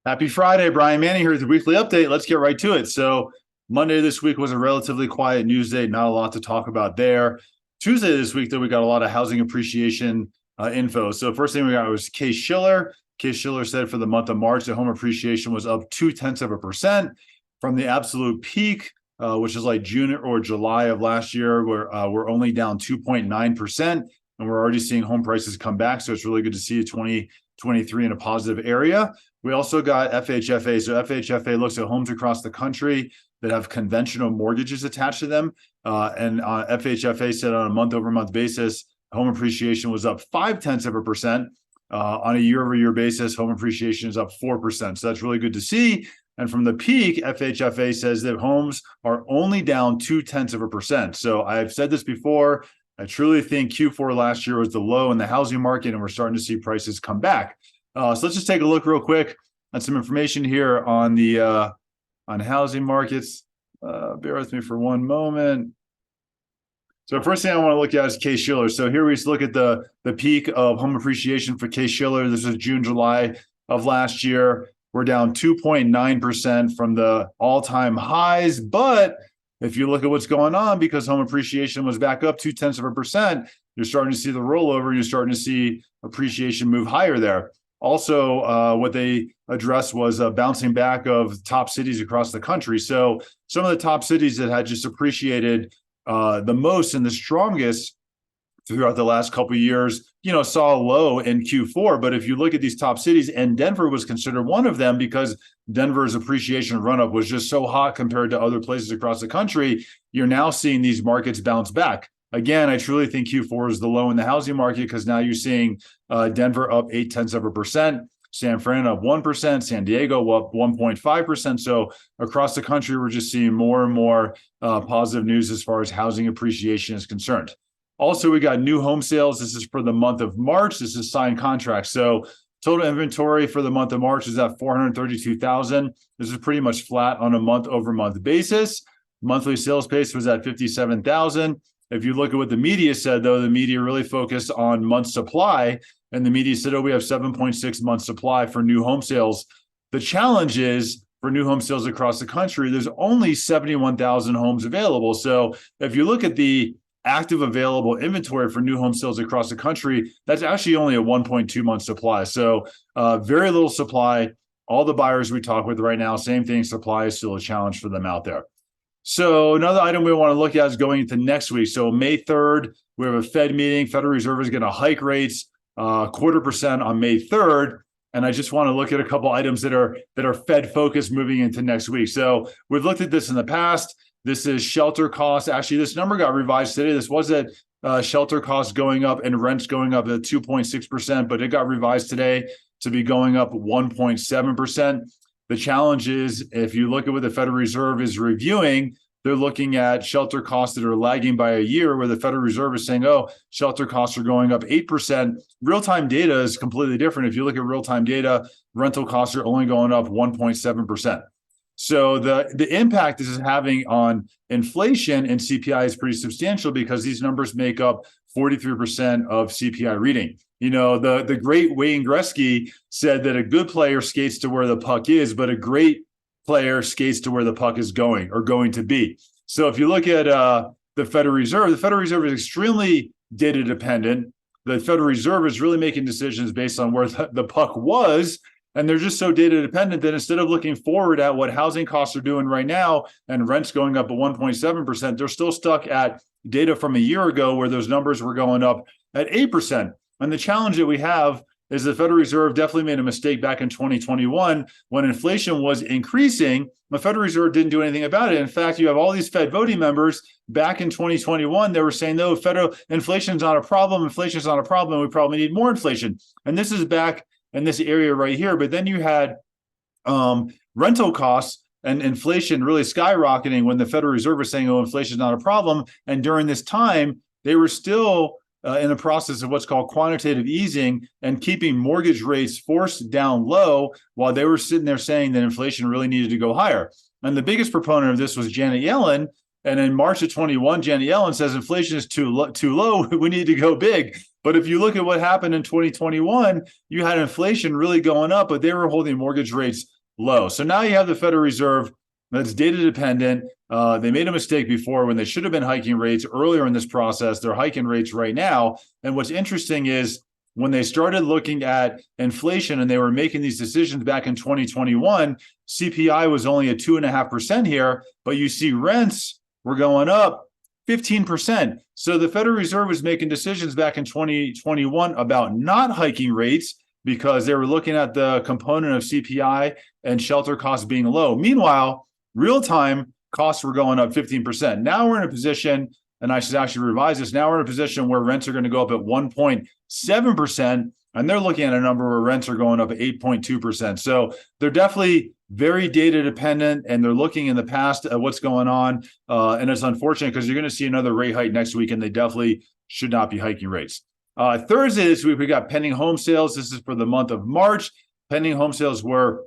Happy Friday, Brian Manning here with the weekly update. Let's get right to it. So Monday this week was a relatively quiet news day, not a lot to talk about there. Tuesday this week, though, we got a lot of housing appreciation info. So first thing we got was Case Shiller. Case Shiller said for the month of March, the home appreciation was up 0.2% from the absolute peak, which is like June or July of last year, where we're only down 2.9%. And we're already seeing home prices come back. So it's really good to see 2023 in a positive area. We also got FHFA. So FHFA looks at homes across the country that have conventional mortgages attached to them. And FHFA said on a month-over-month basis, home appreciation was up 0.5%. On a year-over-year basis, home appreciation is up 4%. So that's really good to see. And from the peak, FHFA says that homes are only down 0.2%. So I've said this before. I truly think Q4 last year was the low in the housing market, and we're starting to see prices come back. So let's just take a look real quick at some information here on the on housing markets. Bear with me for one moment. So first thing I want to look at is Case Shiller. So here we look at the peak of home appreciation for Case Shiller. This is June, July of last year. We're down 2.9% from the all-time highs, but if you look at what's going on, because home appreciation was back up 0.2%, you're starting to see the rollover, and you're starting to see appreciation move higher there. Also, what they addressed was a bouncing back of top cities across the country. So some of the top cities that had just appreciated the most and the strongest throughout the last couple of years, saw a low in Q4. But if you look at these top cities, and Denver was considered one of them because Denver's appreciation run-up was just so hot compared to other places across the country, you're now seeing these markets bounce back. Again, I truly think Q4 is the low in the housing market because now you're seeing Denver up 0.8%, San Fran up 1%, San Diego up 1.5%. So across the country, we're just seeing more and more positive news as far as housing appreciation is concerned. Also, we got new home sales. This is for the month of March. This is signed contracts. So total inventory for the month of March is at 432,000. This is pretty much flat on a month-over-month basis. Monthly sales pace was at 57,000. If you look at what the media said, though, the media really focused on month supply, and the media said, we have 7.6 months supply for new home sales. The challenge is for new home sales across the country, there's only 71,000 homes available. So if you look at the active available inventory for new home sales across the country, that's actually only a 1.2 month supply. So very little supply. All the buyers we talk with right now, same thing, supply is still a challenge for them out there. So another item we want to look at is going into next week. So May 3rd, we have a Fed meeting. Federal Reserve is going to hike rates 0.25% on May 3rd. And I just want to look at a couple items that are Fed focused moving into next week. So we've looked at this in the past. This is shelter costs. Actually, this number got revised today. This was at shelter costs going up and rents going up at 2.6%, but it got revised today to be going up 1.7%. The challenge is, if you look at what the Federal Reserve is reviewing, they're looking at shelter costs that are lagging by a year, where the Federal Reserve is saying, shelter costs are going up 8%. Real-time data is completely different. If you look at real-time data, rental costs are only going up 1.7%. So the impact this is having on inflation and CPI is pretty substantial because these numbers make up 43% of CPI reading. The great Wayne Gretzky said that a good player skates to where the puck is, but a great player skates to where the puck is going or going to be. So if you look at the Federal Reserve is extremely data dependent. The Federal Reserve is really making decisions based on where the puck was. And they're just so data dependent that instead of looking forward at what housing costs are doing right now and rents going up at 1.7%, they're still stuck at data from a year ago where those numbers were going up at 8%. And the challenge that we have is the Federal Reserve definitely made a mistake back in 2021 when inflation was increasing. The Federal Reserve didn't do anything about it. In fact, you have all these Fed voting members back in 2021. They were saying, no, federal inflation's not a problem. Inflation's not a problem. We probably need more inflation. And this is back in this area right here. But then you had rental costs and inflation really skyrocketing when the Federal Reserve was saying, inflation is not a problem. And during this time, they were still in the process of what's called quantitative easing and keeping mortgage rates forced down low while they were sitting there saying that inflation really needed to go higher. And the biggest proponent of this was Janet Yellen. And in March of 21, Janet Yellen says inflation is too low. We need to go big. But if you look at what happened in 2021, you had inflation really going up, but they were holding mortgage rates low. So now you have the Federal Reserve that's data dependent. They made a mistake before when they should have been hiking rates earlier in this process. They're hiking rates right now. And what's interesting is when they started looking at inflation and they were making these decisions back in 2021, CPI was only at 2.5% here, but you see rents were going up 15%. So the Federal Reserve was making decisions back in 2021 about not hiking rates because they were looking at the component of CPI and shelter costs being low. Meanwhile, real-time costs were going up 15%. Now we're in a position, and I should actually revise this, now we're in a position where rents are going to go up at 1.7%, and they're looking at a number where rents are going up at 8.2%. So they're definitely very data dependent, and they're looking in the past at what's going on. And it's unfortunate because you're going to see another rate hike next week, and they definitely should not be hiking rates. Thursday this week, we got pending home sales. This is for the month of March. Pending home sales were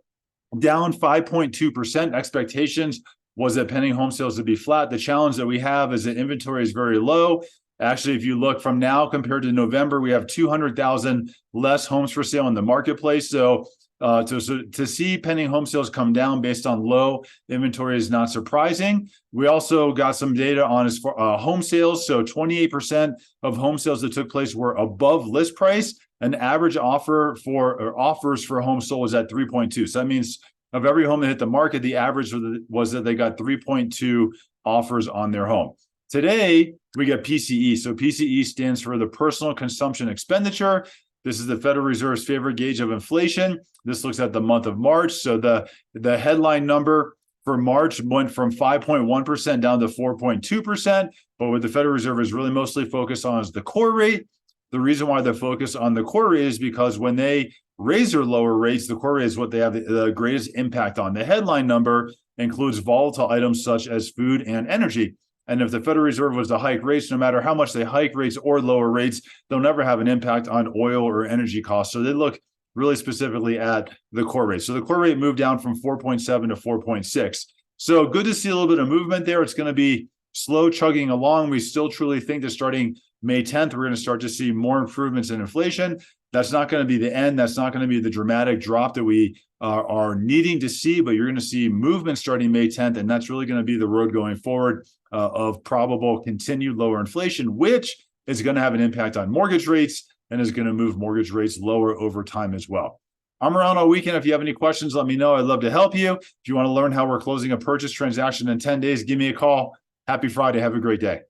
down 5.2%. Expectations was that pending home sales would be flat. The challenge that we have is that inventory is very low. Actually, if you look from now compared to November, we have 200,000 less homes for sale in the marketplace. So to see pending home sales come down based on low inventory is not surprising. We also got some data on as far home sales. So 28% of home sales that took place were above list price. An average offer or offers for a home sold was at 3.2. So that means of every home that hit the market, the average was that they got 3.2 offers on their home. Today, we get PCE. So PCE stands for the personal consumption expenditure. This is the Federal Reserve's favorite gauge of inflation. This looks at the month of March. So the headline number for March went from 5.1% down to 4.2%. But what the Federal Reserve is really mostly focused on is the core rate. The reason why they're focused on the core rate is because when they raise or lower rates, the core rate is what they have the greatest impact on. The headline number includes volatile items such as food and energy. And if the Federal Reserve was to hike rates, no matter how much they hike rates or lower rates, they'll never have an impact on oil or energy costs. So they look really specifically at the core rate. So the core rate moved down from 4.7 to 4.6. So good to see a little bit of movement there. It's going to be slow chugging along. We still truly think that starting May 10th, we're going to start to see more improvements in inflation. That's not going to be the end. That's not going to be the dramatic drop that we are needing to see, but you're going to see movement starting May 10th, and that's really going to be the road going forward of probable continued lower inflation, which is going to have an impact on mortgage rates and is going to move mortgage rates lower over time as well. I'm around all weekend. If you have any questions, let me know. I'd love to help you. If you want to learn how we're closing a purchase transaction in 10 days, give me a call. Happy Friday. Have a great day.